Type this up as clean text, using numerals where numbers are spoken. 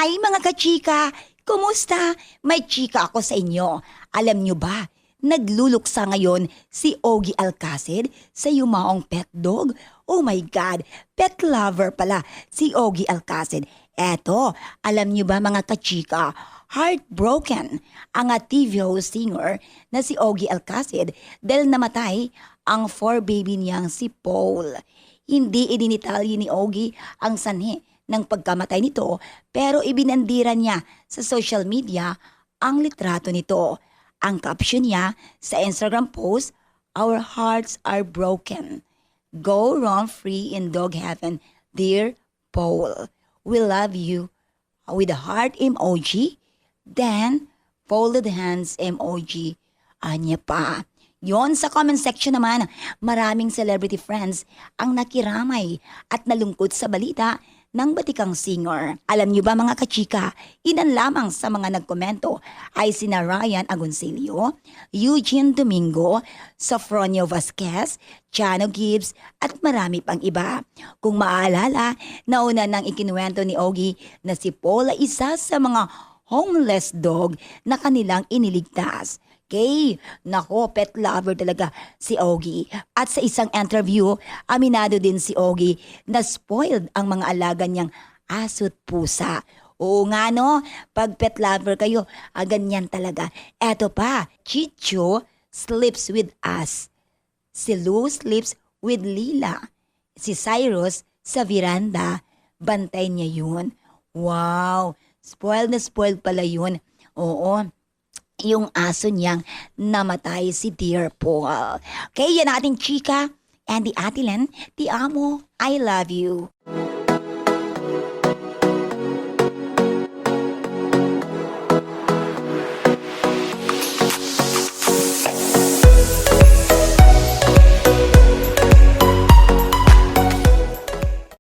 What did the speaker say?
Hi mga kachika! Kumusta? May chika ako sa inyo. Alam nyo ba, nagluluksa ngayon si Ogie Alcacid sa yumaong pet dog. Oh my God, pet lover pala si Ogie Alcacid. Eto, alam nyo ba mga kachika, heartbroken ang TV host singer na si Ogie Alcacid dahil namatay ang 4 baby niyang si Paul. Hindi idinitalye ni Ogie ang sanhi ng pagkamatay nito pero ibinandira niya sa social media ang litrato nito. Ang caption niya sa Instagram post, "Our hearts are broken. Go roam free in dog heaven, dear Paul. We love you," with a heart emoji, then folded hands emoji. Anya pa. Yon sa comment section naman, maraming celebrity friends ang nakiramay at nalungkot sa balita ng batikang singer. Alam niyo ba mga kachika, ilan lamang sa mga nagkomento ay sina Ryan Agoncillo, Eugene Domingo, Sofronio Vasquez, Chano Gibbs at marami pang iba. Kung maalala, nauna nang ikinuwento ni Ogie na si Paul ay isa sa mga homeless dog na kanilang iniligtas. Nako, pet lover talaga si Ogie. At sa isang interview, aminado din si Ogie na spoiled ang mga alaga niyang aso't pusa. Oo nga no, pag pet lover kayo, ganyan talaga. Eto pa, Chicho sleeps with us. Si Lou sleeps with Lila. Si Cyrus sa veranda, bantay niya yun. Wow, spoiled na spoiled pala yun. Oo, yung aso niyang namatay si Dear Paul. Okay, yan ating chika. And the Atilen, ti amo, I love you.